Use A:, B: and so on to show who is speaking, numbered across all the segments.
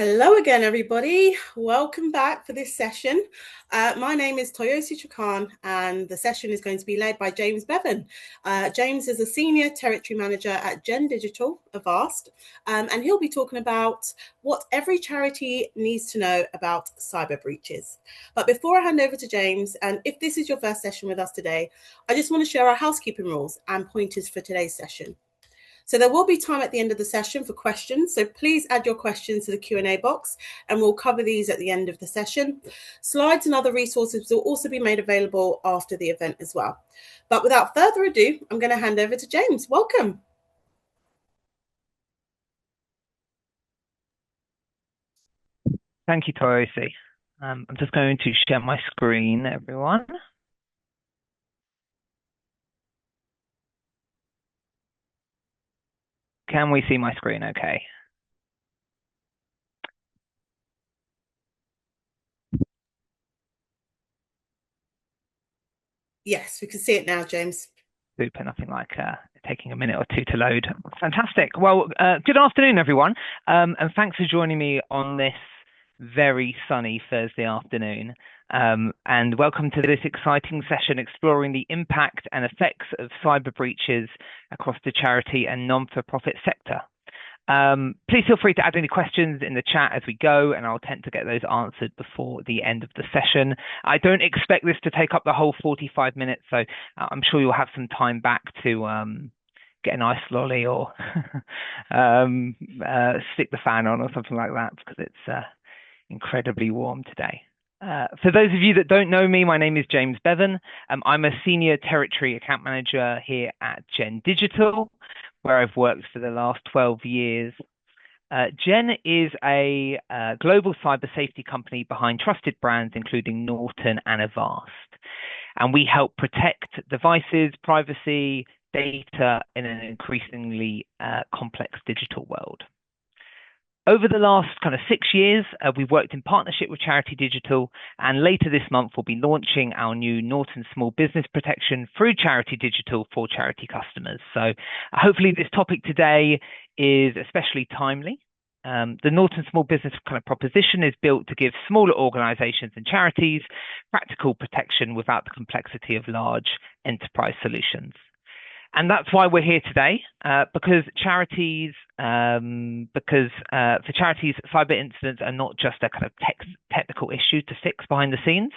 A: Hello again, everybody. Welcome back for this session. My name is Toyosi Chakan, and the session is going to be led by James Bevan. James is a senior territory manager at Gen Digital, Avast, and he'll be talking about what every charity needs to know about cyber breaches. But before I hand over to James, and if this is your first session with us today, I just want to share our housekeeping rules and pointers for today's session. So there will be time at the end of the session for questions. So please add your questions to the Q&A box and we'll cover these at the end of the session. Slides and other resources will also be made available after the event as well. But without further ado, I'm going to hand over to James. Welcome.
B: Thank you, Toyosi. I'm just going to share my screen, everyone. Can we see my screen okay?
A: Yes, we can see it now, James.
B: Super, nothing like taking a minute or two to load. Fantastic. Well, good afternoon, everyone. And thanks for joining me on this very sunny Thursday afternoon. And welcome to this exciting session exploring the impact and effects of cyber breaches across the charity and non-for-profit sector. Please feel free to add any questions in the chat as we go, and I'll attempt to get those answered before the end of the session. I don't expect this to take up the whole 45 minutes, so I'm sure you'll have some time back to get an ice lolly or stick the fan on or something like that, because it's incredibly warm today. For those of you that don't know me, my name is James Bevan. I'm a senior territory account manager here at Gen Digital, where I've worked for the last 12 years. Gen is a global cyber safety company behind trusted brands, including Norton and Avast. And we help protect devices, privacy, data in an increasingly complex digital world. Over the last kind of 6 years, we've worked in partnership with Charity Digital, and later this month we'll be launching our new Norton Small Business Protection through Charity Digital for charity customers. So hopefully this topic today is especially timely. The Norton Small Business kind of proposition is built to give smaller organizations and charities practical protection without the complexity of large enterprise solutions. And that's why we're here today, because for charities, cyber incidents are not just a kind of technical issue to fix behind the scenes.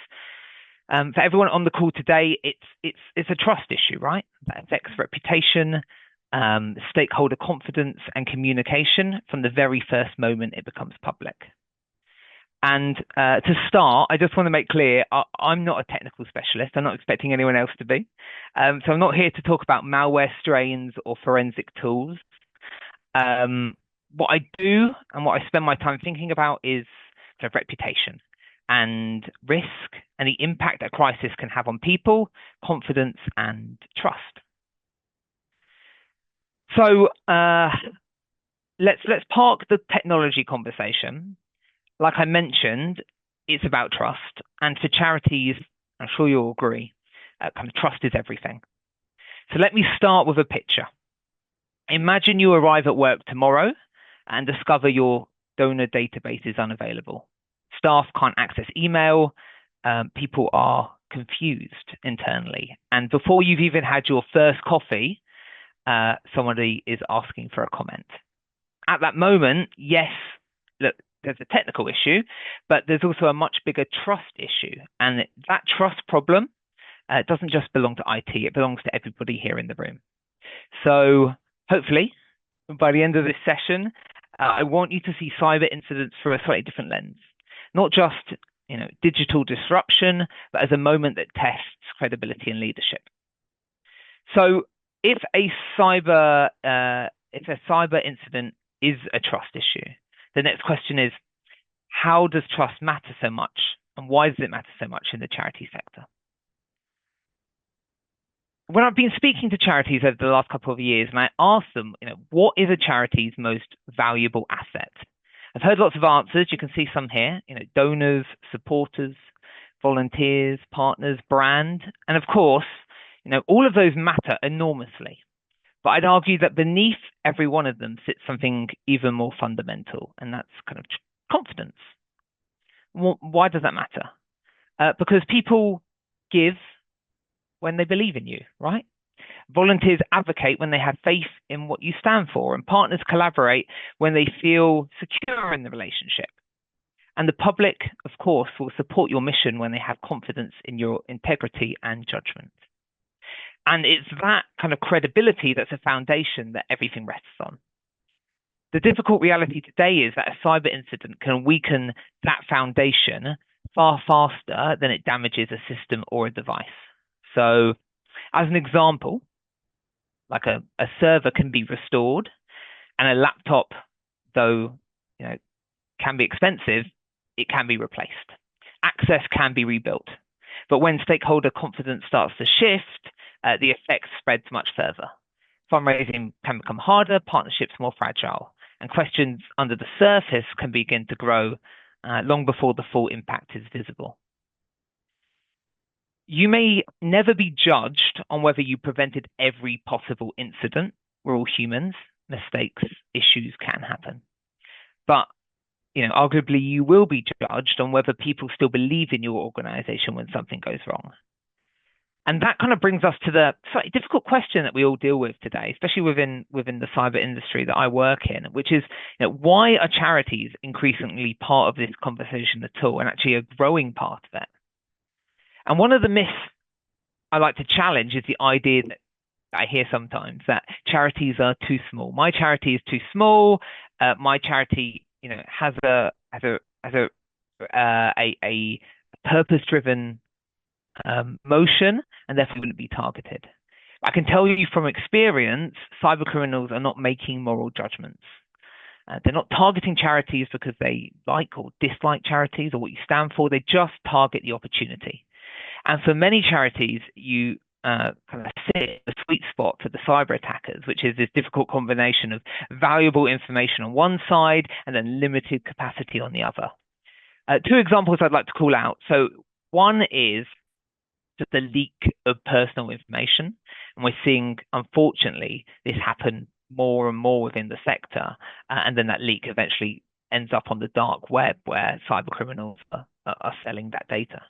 B: For everyone on the call today, it's a trust issue, right? That affects reputation, stakeholder confidence, and communication from the very first moment it becomes public. And to start, I just want to make clear, I'm not a technical specialist. I'm not expecting anyone else to be. So I'm not here to talk about malware strains or forensic tools. What I do and what I spend my time thinking about is kind of reputation and risk and the impact a crisis can have on people, confidence, and trust. So let's park the technology conversation. Like I mentioned, it's about trust. And for charities, I'm sure you'll agree, kind of trust is everything. So let me start with a picture. Imagine you arrive at work tomorrow and discover your donor database is unavailable. Staff can't access email. People are confused internally. And before you've even had your first coffee, somebody is asking for a comment. At that moment, yes, look, there's a technical issue, but there's also a much bigger trust issue. And that trust problem doesn't just belong to IT, it belongs to everybody here in the room. So hopefully, by the end of this session, I want you to see cyber incidents through a slightly different lens. Not just digital disruption, but as a moment that tests credibility and leadership. So if a cyber incident is a trust issue, the next question is, how does trust matter so much? And why does it matter so much in the charity sector? When I've been speaking to charities over the last couple of years, and I ask them, what is a charity's most valuable asset? I've heard lots of answers. You can see some here, donors, supporters, volunteers, partners, brand. And of course, all of those matter enormously. But I'd argue that beneath every one of them sits something even more fundamental, and that's kind of confidence. Why does that matter? Because people give when they believe in you, right? Volunteers advocate when they have faith in what you stand for, and partners collaborate when they feel secure in the relationship. And the public, of course, will support your mission when they have confidence in your integrity and judgment. And it's that kind of credibility that's a foundation that everything rests on. The difficult reality today is that a cyber incident can weaken that foundation far faster than it damages a system or a device. So, as an example, like a server can be restored, and a laptop, though can be expensive, it can be replaced. Access can be rebuilt. But when stakeholder confidence starts to shift, the effects spread much further. Fundraising can become harder, partnerships more fragile, and questions under the surface can begin to grow long before the full impact is visible. You may never be judged on whether you prevented every possible incident. We're all humans. Mistakes, issues can happen. But arguably you will be judged on whether people still believe in your organization when something goes wrong. And that kind of brings us to the slightly difficult question that we all deal with today, especially within the cyber industry that I work in, which is, why are charities increasingly part of this conversation at all, and actually a growing part of it? And one of the myths I like to challenge is the idea that I hear sometimes that charities are too small. My charity is too small. My charity, has a purpose-driven motion, and therefore wouldn't be targeted. I can tell you from experience, cyber criminals are not making moral judgments. They're not targeting charities because they like or dislike charities or what you stand for. They just target the opportunity. And for many charities, you kind of sit the sweet spot for the cyber attackers, which is this difficult combination of valuable information on one side and then limited capacity on the other. Two examples I'd like to call out. So one is just the leak of personal information. And we're seeing, unfortunately, this happen more and more within the sector. And then that leak eventually ends up on the dark web where cyber criminals are selling that data.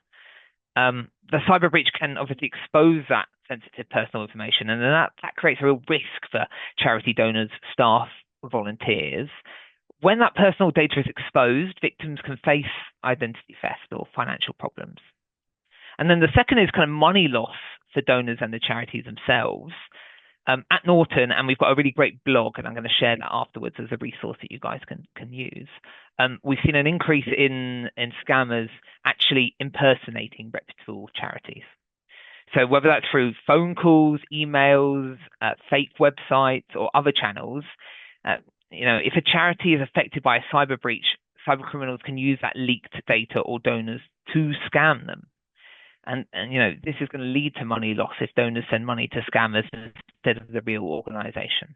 B: The cyber breach can obviously expose that sensitive personal information, and then that creates a real risk for charity donors, staff, volunteers. When that personal data is exposed, victims can face identity theft or financial problems. And then the second is kind of money loss for donors and the charities themselves. At Norton, and we've got a really great blog, and I'm going to share that afterwards as a resource that you guys can use. We've seen an increase in scammers actually impersonating reputable charities. So whether that's through phone calls, emails, fake websites, or other channels, if a charity is affected by a cyber breach, cyber criminals can use that leaked data or donors to scam them. And this is going to lead to money loss if donors send money to scammers instead of the real organization.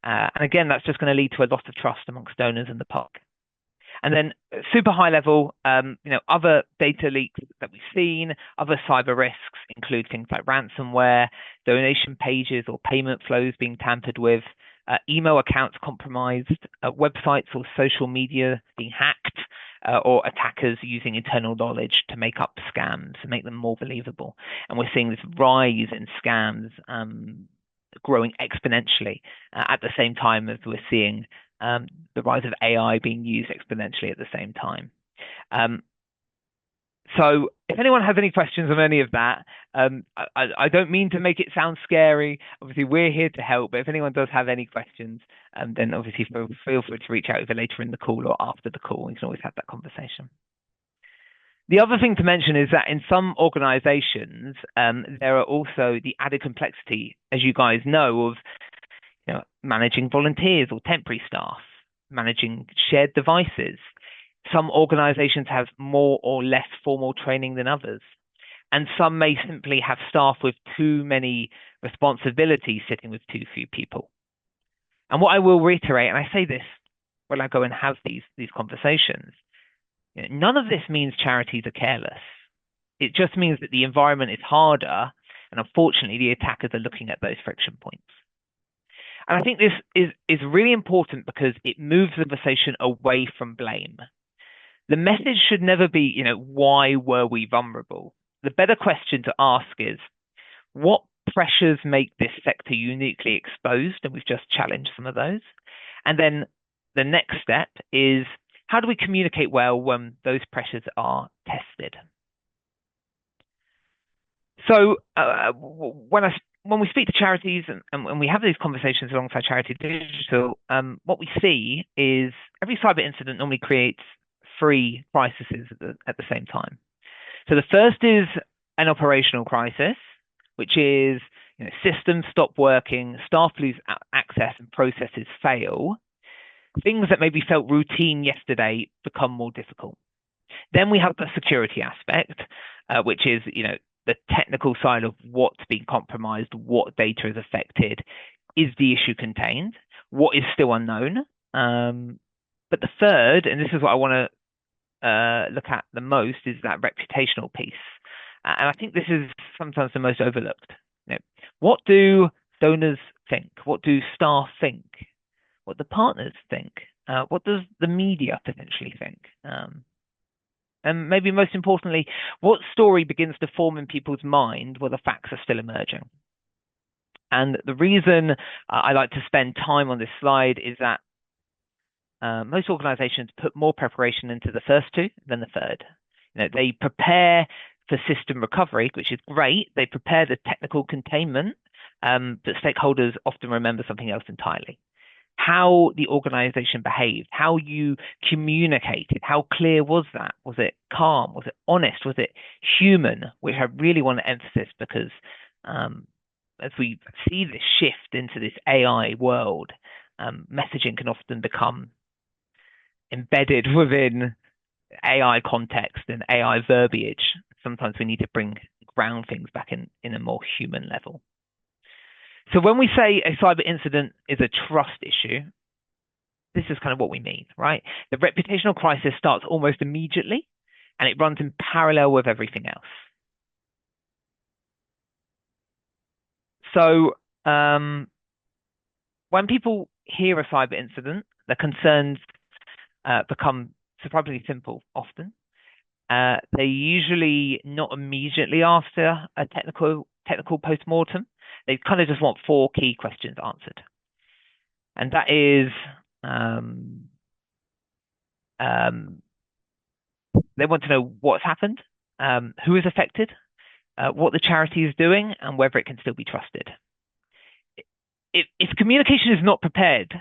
B: And again, that's just going to lead to a loss of trust amongst donors and the public. And then super high level, other data leaks that we've seen, other cyber risks include things like ransomware, donation pages or payment flows being tampered with, email accounts compromised, websites or social media being hacked, or attackers using internal knowledge to make up scams and make them more believable. And we're seeing this rise in scams growing exponentially at the same time as we're seeing the rise of AI being used exponentially at the same time. So if anyone has any questions on any of that, I don't mean to make it sound scary. Obviously, we're here to help. But if anyone does have any questions, then obviously feel free to reach out either later in the call or after the call. We can always have that conversation. The other thing to mention is that in some organizations, there are also the added complexity, as you guys know, of managing volunteers or temporary staff, managing shared devices. Some organizations have more or less formal training than others. And some may simply have staff with too many responsibilities sitting with too few people. And what I will reiterate, and I say this when I go and have these conversations, none of this means charities are careless. It just means that the environment is harder, and unfortunately, the attackers are looking at those friction points. And I think this is really important because it moves the conversation away from blame. The message should never be, why were we vulnerable? The better question to ask is, what pressures make this sector uniquely exposed? And we've just challenged some of those. And then the next step is, how do we communicate well when those pressures are tested? So when we speak to charities and we have these conversations alongside Charity Digital, what we see is every cyber incident normally creates three crises at the same time. So the first is an operational crisis, which is systems stop working, staff lose access, and processes fail. Things that maybe felt routine yesterday become more difficult. Then we have the security aspect, which is the technical side of what's been compromised, what data is affected, is the issue contained, what is still unknown. But the third, and this is what I want to look at the most, is that reputational piece. And I think this is sometimes the most overlooked. What do donors think? What do staff think? What do partners think? What does the media potentially think? And maybe most importantly, what story begins to form in people's mind while the facts are still emerging? And the reason I like to spend time on this slide is that most organizations put more preparation into the first two than the third. They prepare for system recovery, which is great. They prepare the technical containment, but stakeholders often remember something else entirely. How the organization behaved, how you communicated, how clear was that? Was it calm? Was it honest? Was it human? Which I really want to emphasize, because as we see this shift into this AI world, messaging can often become embedded within AI context and AI verbiage. Sometimes we need to ground things back in a more human level. So when we say a cyber incident is a trust issue, this is kind of what we mean, right? The reputational crisis starts almost immediately, and it runs in parallel with everything else. So when people hear a cyber incident, their concerns become surprisingly simple often. They usually not immediately after a technical post-mortem. They kind of just want four key questions answered. And that is, they want to know what's happened, who is affected, what the charity is doing, and whether it can still be trusted. If communication is not prepared,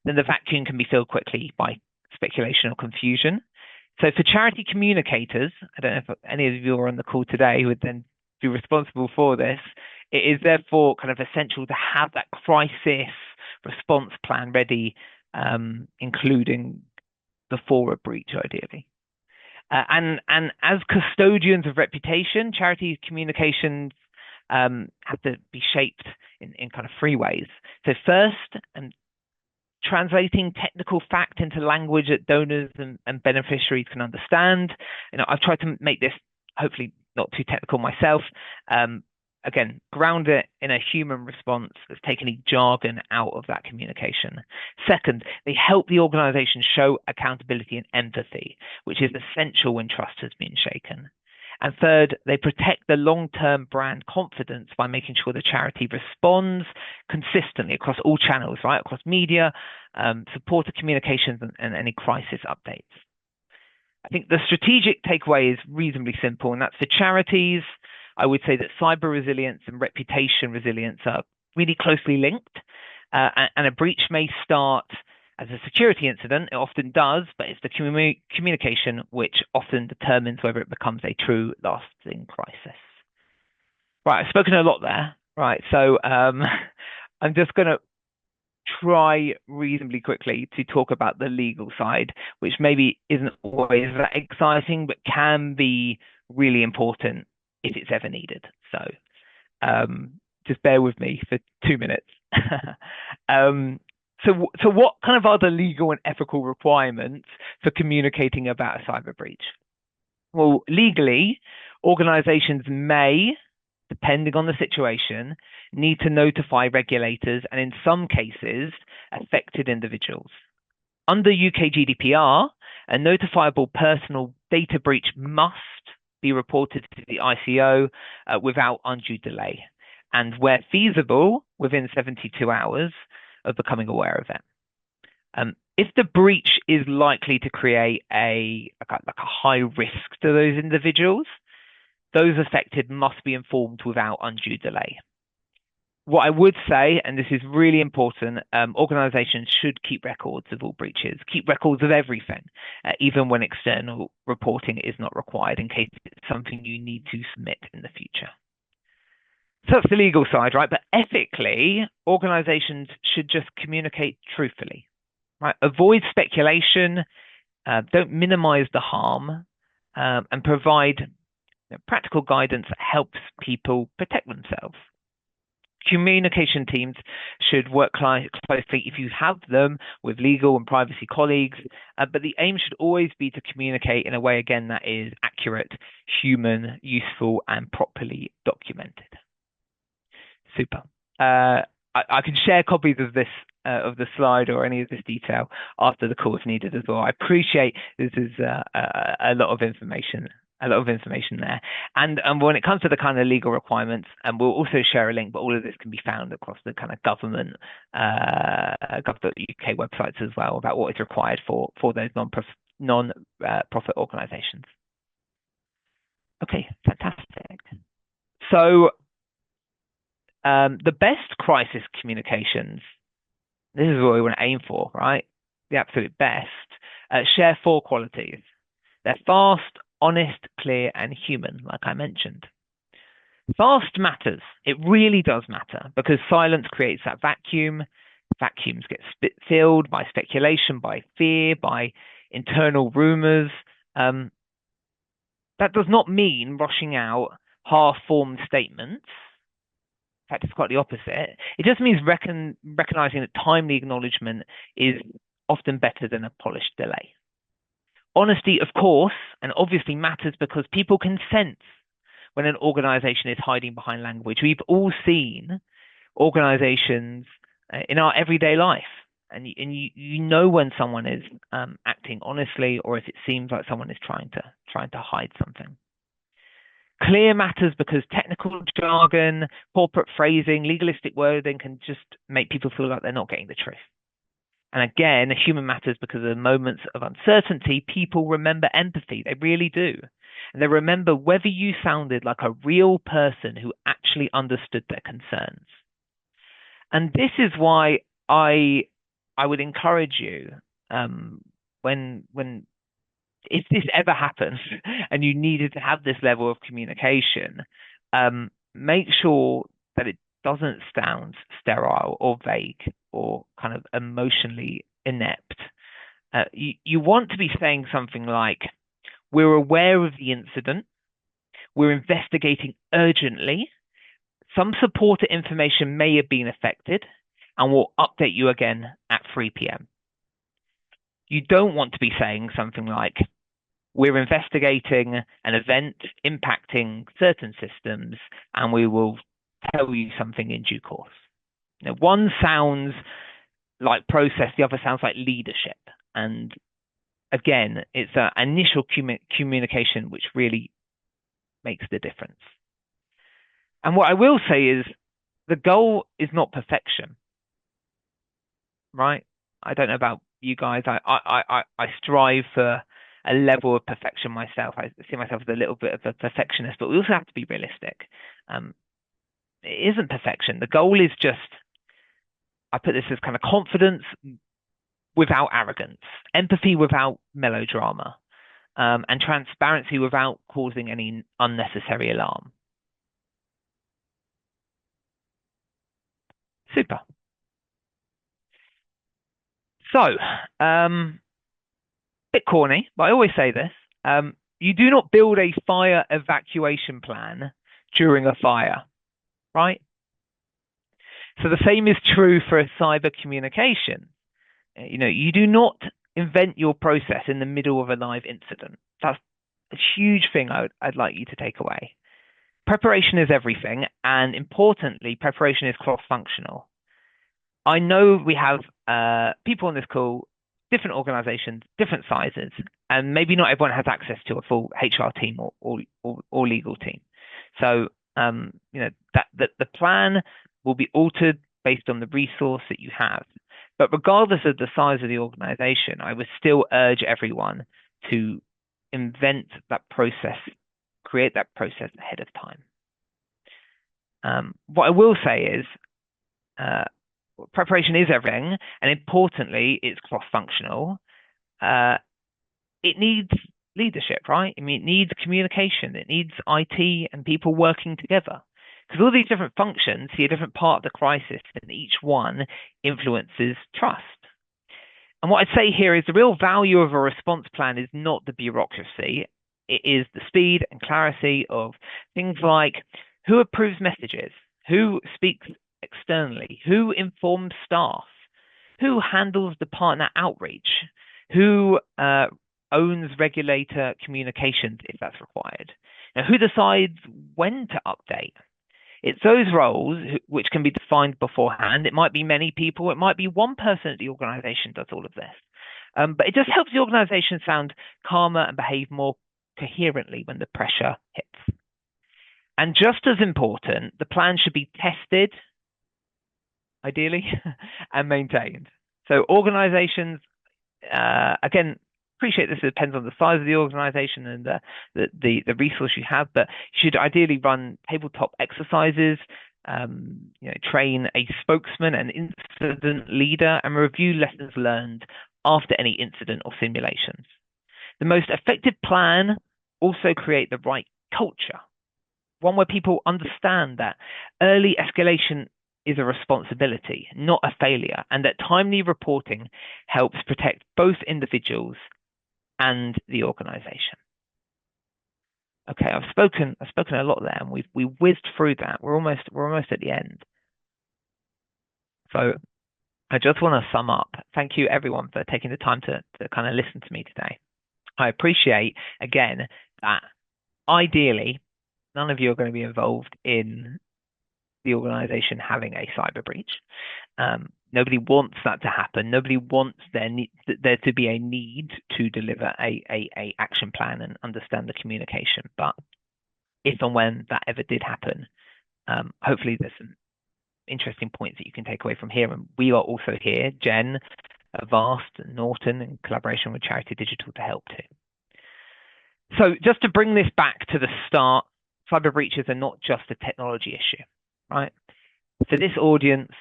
B: then the vacuum can be filled quickly by speculation or confusion. So for charity communicators, I don't know if any of you are on the call today who would then be responsible for this, it is therefore kind of essential to have that crisis response plan ready, including before a breach, ideally. And as custodians of reputation, charity communications have to be shaped in kind of three ways. So first, translating technical fact into language that donors and beneficiaries can understand. I've tried to make this hopefully not too technical myself. Again, ground it in a human response that's taken any jargon out of that communication. Second, they help the organization show accountability and empathy, which is essential when trust has been shaken. And third, they protect the long-term brand confidence by making sure the charity responds consistently across all channels, right? Across media, supporter communications, and any crisis updates. I think the strategic takeaway is reasonably simple, and that's for charities. I would say that cyber resilience and reputation resilience are really closely linked, and a breach may start as a security incident. It often does, but it's the communication which often determines whether it becomes a true lasting crisis. Right, I've spoken a lot there. Right, so I'm just going to try reasonably quickly to talk about the legal side, which maybe isn't always that exciting, but can be really important if it's ever needed. So just bear with me for 2 minutes. So what kind of are the legal and ethical requirements for communicating about a cyber breach? Well, legally, organizations may, depending on the situation, need to notify regulators and in some cases, affected individuals. Under UK GDPR, A notifiable personal data breach must be reported to the ICO without undue delay, and where feasible, within 72 hours of becoming aware of it. If the breach is likely to create a high risk to those individuals, those affected must be informed without undue delay. What I would say, and this is really important, organizations should keep records of all breaches, keep records of everything, even when external reporting is not required, in case it's something you need to submit in the future. So that's the legal side, right? But ethically, organizations should just communicate truthfully, right? Avoid speculation, don't minimize the harm, and provide practical guidance that helps people protect themselves. Communication teams should work closely, if you have them, with legal and privacy colleagues, but the aim should always be to communicate in a way, again, that is accurate, human, useful, and properly documented. Super. I can share copies of this of the slide or any of this detail after the call if needed as well. I appreciate this is a lot of information. There. And when it comes to the kind of legal requirements, and we'll also share a link, but all of this can be found across the kind of government gov.uk websites as well, about what is required for those non-profit organizations. Okay, fantastic. So the best crisis communications, this is what we want to aim for, right? The absolute best, share 4 qualities. They're fast, honest, clear, and human, like I mentioned. Fast matters. It really does matter, because silence creates that vacuum. Vacuums get filled by speculation, by fear, by internal rumors. That does not mean rushing out half-formed statements. In fact, it's quite the opposite. It just means recognizing that timely acknowledgement is often better than a polished delay. Honesty, of course, and obviously matters, because people can sense when an organization is hiding behind language. We've all seen organizations in our everyday life, and you know when someone is acting honestly, or if it seems like someone is trying to hide something. Clear matters because technical jargon, corporate phrasing, legalistic wording can just make people feel like they're not getting the truth. And again, human matters because of the moments of uncertainty, people remember empathy. They really do. And they remember whether you sounded like a real person who actually understood their concerns. And this is why I would encourage you, if this ever happens and you needed to have this level of communication, make sure that it doesn't sound sterile or vague or kind of emotionally inept. You want to be saying something like, we're aware of the incident, we're investigating urgently, some supporter information may have been affected, and we'll update you again at 3 p.m. You don't want to be saying something like, we're investigating an event impacting certain systems, and we will tell you something in due course. Now, one sounds like process, the other sounds like leadership. And again, it's an initial communication which really makes the difference. And what I will say is the goal is not perfection, right? I don't know about you guys. I strive for a level of perfection myself. I see myself as a little bit of a perfectionist, but we also have to be realistic. It isn't perfection. The goal is just, I put this as kind of confidence without arrogance, empathy without melodrama, and transparency without causing any unnecessary alarm. Super. So, bit corny, but I always say this. You do not build a fire evacuation plan during a fire, right? So the same is true for a cyber communication. You do not invent your process in the middle of a live incident. That's a huge thing I'd like you to take away. Preparation is everything, and importantly, preparation is cross-functional. I know we have people on this call, different organizations, different sizes, and maybe not everyone has access to a full HR team or legal team. So that the plan will be altered based on the resource that you have. But regardless of the size of the organization, I would still urge everyone to invent that process, create that process ahead of time. What I will say is preparation is everything, and importantly, it's cross-functional. It needs leadership, right? I mean, it needs communication. It needs IT and people working together. Because all these different functions see a different part of the crisis, and each one influences trust. And what I'd say here is the real value of a response plan is not the bureaucracy. It is the speed and clarity of things like who approves messages, who speaks externally, who informs staff, who handles the partner outreach, who owns regulator communications if that's required. Now, who decides when to update? It's those roles which can be defined beforehand. It might be many people. It might be one person at the organization does all of this. But it just helps the organization sound calmer and behave more coherently when the pressure hits. And just as important, the plan should be tested, ideally, and maintained. So organizations, again, appreciate this depends on the size of the organization and the resource you have, but you should ideally run tabletop exercises, train a spokesman, an incident leader, and review lessons learned after any incident or simulations. The most effective plan also create the right culture, one where people understand that early escalation is a responsibility, not a failure, and that timely reporting helps protect both individuals and the organization. Okay, I've spoken a lot there, and we whizzed through that. We're almost at the end. So I just want to sum up. Thank you everyone for taking the time to kind of listen to me today. I appreciate again that ideally none of you are going to be involved in the organization having a cyber breach. Nobody wants that to happen. Nobody wants there to be a need to deliver a action plan and understand the communication. But if and when that ever did happen, hopefully there's some interesting points that you can take away from here. And we are also here, Jen, Avast, and Norton, in collaboration with Charity Digital to help too. So just to bring this back to the start, cyber breaches are not just a technology issue, right? For this audience,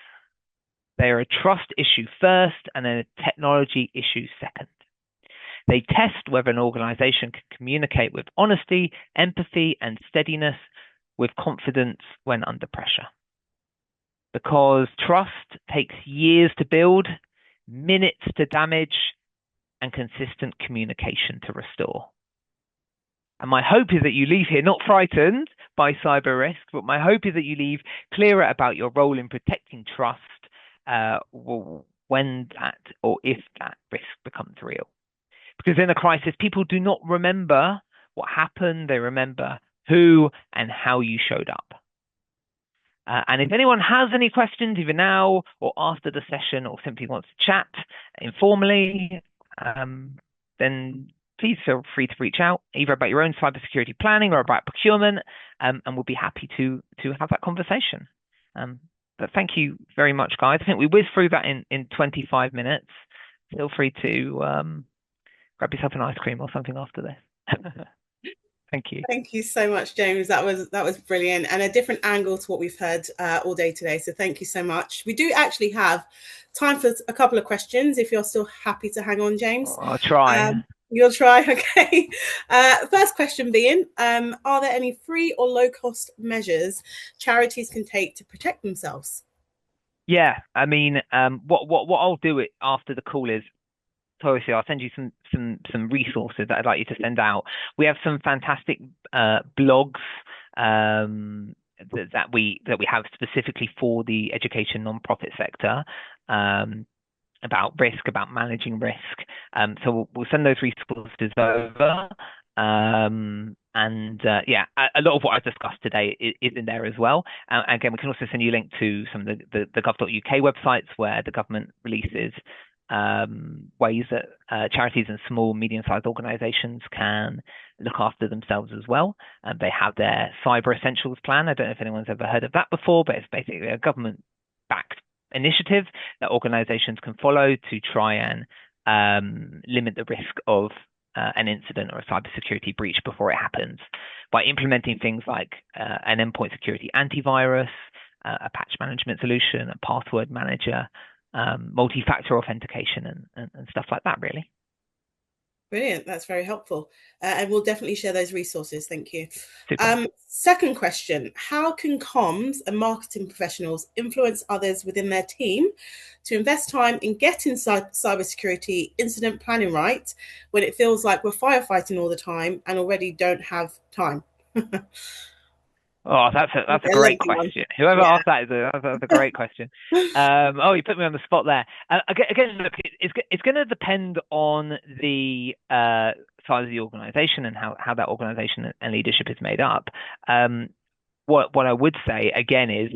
B: they are a trust issue first and then a technology issue second. They test whether an organization can communicate with honesty, empathy, and steadiness with confidence when under pressure. Because trust takes years to build, minutes to damage, and consistent communication to restore. And my hope is that you leave here not frightened by cyber risk, but my hope is that you leave clearer about your role in protecting trust when that or if that risk becomes real. Because in a crisis, people do not remember what happened. They remember who and how you showed up. And if anyone has any questions, either now or after the session, or simply wants to chat informally, then please feel free to reach out, either about your own cybersecurity planning or about procurement, and we'll be happy to have that conversation. But thank you very much, guys. I think we whizzed through that in 25 minutes. Feel free to grab yourself an ice cream or something after this. Thank you.
A: Thank you so much, James. That was brilliant, and a different angle to what we've heard all day today. So thank you so much. We do actually have time for a couple of questions if you're still happy to hang on, James.
B: I'll try.
A: You'll try, okay. First question being, are there any free or low-cost measures charities can take to protect themselves?
B: Yeah, I mean, what I'll do it after the call is, obviously, I'll send you some resources that I'd like you to send out. We have some fantastic blogs that we have specifically for the education nonprofit sector. About risk, about managing risk. So we'll send those resources over. Yeah, a lot of what I've discussed today is in there as well. Again, we can also send you a link to some of the gov.uk websites where the government releases ways that charities and small, medium-sized organizations can look after themselves as well. They have their Cyber Essentials Plan. I don't know if anyone's ever heard of that before, but it's basically a government-backed initiative that organizations can follow to try and limit the risk of an incident or a cybersecurity breach before it happens by implementing things like an endpoint security antivirus, a patch management solution, a password manager, multi-factor authentication, and stuff like that, really.
A: Brilliant. That's very helpful. And we'll definitely share those resources. Thank you.
B: Super.
A: Second question, how can comms and marketing professionals influence others within their team to invest time in getting cybersecurity incident planning right when it feels like we're firefighting all the time and already don't have time?
B: Oh, that's a great question. Whoever
A: Yeah.
B: asked that that's a great question. Oh, you put me on the spot there. Again, look, it's going to depend on the size of the organization and how that organization and leadership is made up. What I would say again is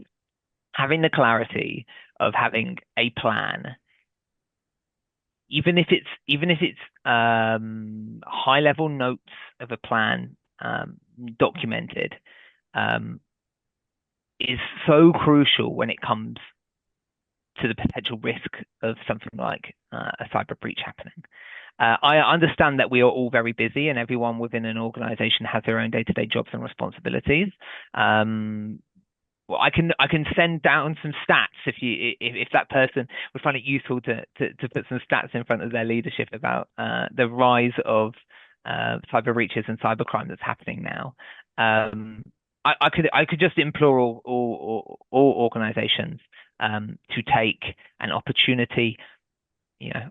B: having the clarity of having a plan, even if it's high level notes of a plan documented. Is so crucial when it comes to the potential risk of something like a cyber breach happening. I understand that we are all very busy and everyone within an organization has their own day-to-day jobs and responsibilities. Well, I can send down some stats if that person would find it useful to put some stats in front of their leadership about the rise of cyber breaches and cybercrime that's happening now. I could just implore all organizations to take an opportunity,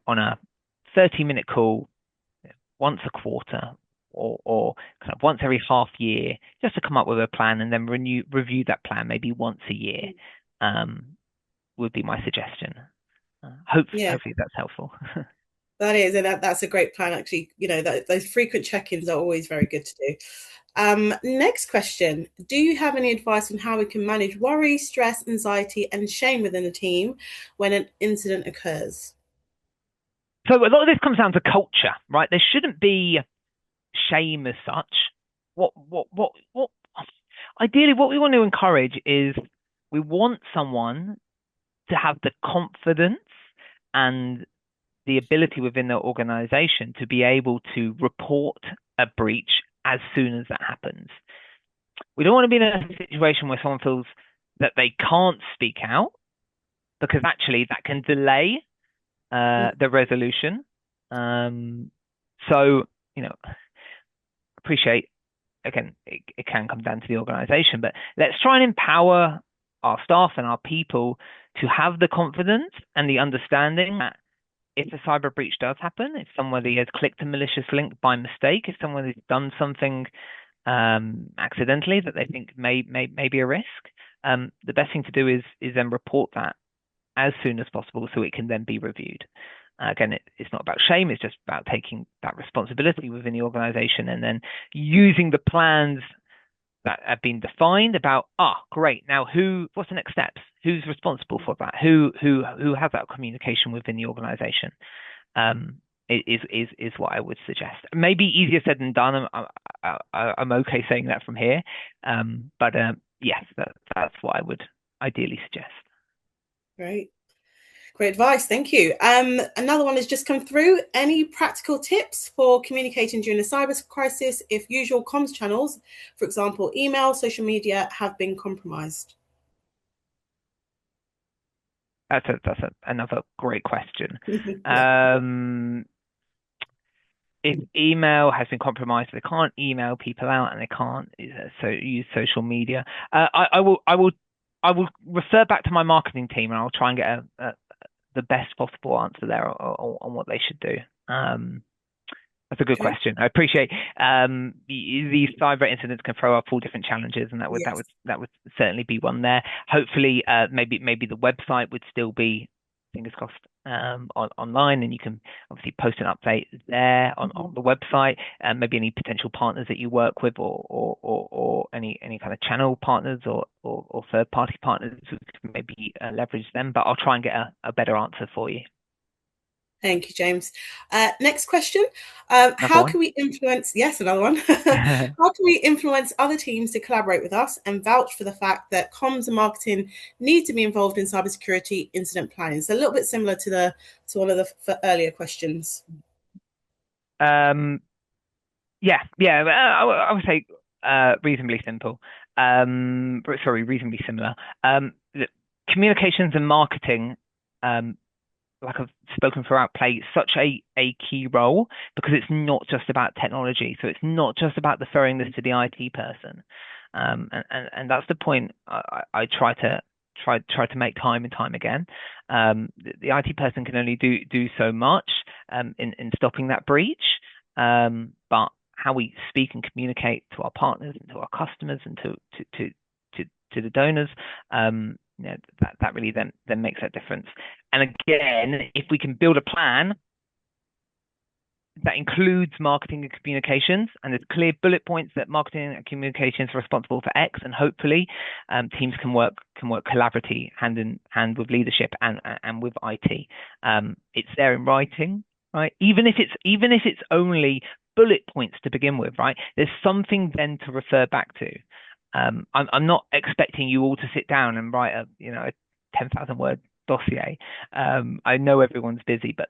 B: on a 30-minute call once a quarter or kind of once every half year, just to come up with a plan and then review that plan maybe once a year, would be my suggestion. Hopefully that's helpful.
A: That is, and that's a great plan. Actually, those frequent check-ins are always very good to do. Next question: do you have any advice on how we can manage worry, stress, anxiety, and shame within a team when an incident occurs?
B: So a lot of this comes down to culture, right? There shouldn't be shame as such. What ideally what we want to encourage is we want someone to have the confidence and the ability within their organization to be able to report a breach as soon as that happens. We don't want to be in a situation where someone feels that they can't speak out, because actually that can delay the resolution. So, appreciate, again, it can come down to the organization, but let's try and empower our staff and our people to have the confidence and the understanding that if a cyber breach does happen, if somebody has clicked a malicious link by mistake, if someone has done something accidentally that they think may be a risk, the best thing to do is then report that as soon as possible so it can then be reviewed. Again, it's not about shame, it's just about taking that responsibility within the organization and then using the plans that have been defined about, great, now what's the next steps? Who's responsible for that? Who has that communication within the organization? Is what I would suggest. Maybe easier said than done. I'm okay saying that from here. But yes, that's what I would ideally suggest.
A: Great advice. Thank you. Another one has just come through. Any practical tips for communicating during a cyber crisis if usual comms channels, for example, email, social media, have been compromised?
B: That's another great question. If email has been compromised, they can't email people out and they can't use social media. I will refer back to my marketing team and I'll try and get the best possible answer there on what they should do. That's a good question. I appreciate these cyber incidents can throw up all different challenges, and that would certainly be one there. Hopefully, maybe the website would still be, fingers crossed, online, and you can obviously post an update there on the website. Maybe any potential partners that you work with, or any kind of channel partners or third party partners, maybe leverage them. But I'll try and get a better answer for you.
A: Thank you, James. Next question.
B: Another
A: How
B: one.
A: can we influence, yes, another one. How can we influence other teams to collaborate with us and vouch for the fact that comms and marketing need to be involved in cybersecurity incident planning? So a little bit similar to one of the earlier questions.
B: um, yeah. I would say reasonably simple. Sorry, reasonably similar. Communications and marketing, um, like I've spoken throughout, play such a key role because it's not just about technology. So it's not just about deferring this to the IT person. And that's the point I try to make time and time again. The IT person can only do so much in stopping that breach. But how we speak and communicate to our partners and to our customers and to the donors, that really then makes that difference. And again, if we can build a plan that includes marketing and communications, and there's clear bullet points that marketing and communications are responsible for X, and hopefully teams can work collaboratively hand in hand with leadership and with IT. It's there in writing, right? Even if it's only bullet points to begin with, right? There's something then to refer back to. I'm not expecting you all to sit down and write a 10,000 word dossier. I know everyone's busy, but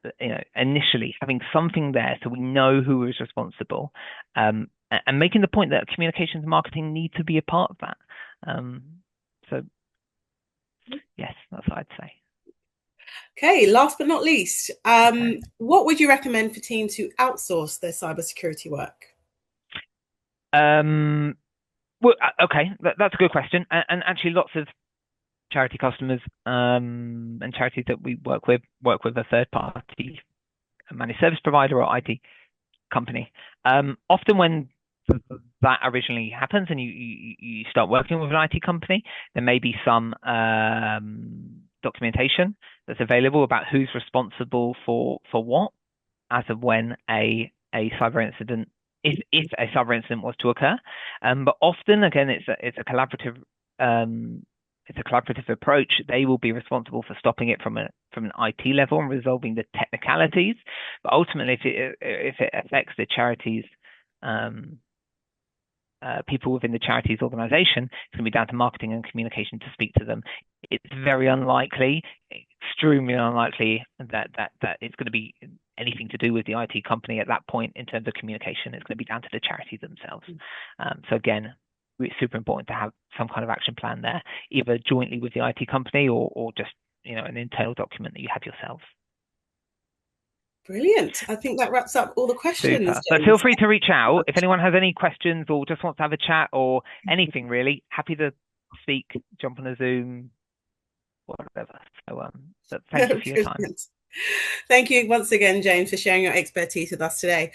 B: initially having something there so we know who is responsible, and making the point that communications and marketing need to be a part of that. So yes, that's what I'd say.
A: Okay, last but not least, what would you recommend for teams who outsource their cybersecurity work?
B: Well, okay, that's a good question, and actually lots of charity customers and charities that we work with a third party, a managed service provider or IT company. Often when that originally happens and you start working with an IT company, there may be some documentation that's available about who's responsible for what as of when a cyber incident, if a cyber incident was to occur. But often, again, it's a collaborative approach. They will be responsible for stopping it from an IT level and resolving the technicalities. But ultimately, if it affects the charities, people within the charity's organization, it's going to be down to marketing and communication to speak to them. It's very unlikely, extremely unlikely, that it's going to be anything to do with the IT company at that point in terms of communication. It's going to be down to the charity themselves. So again, it's super important to have some kind of action plan there, either jointly with the IT company or just an internal document that you have yourself.
A: Brilliant. I think that wraps up all the questions,
B: Super. But feel
A: James.
B: free to reach out if anyone has any questions or just wants to have a chat or anything really. Happy to speak, jump on a Zoom, whatever. So thank you for your time.
A: Thank you once again, James, for sharing your expertise with us today.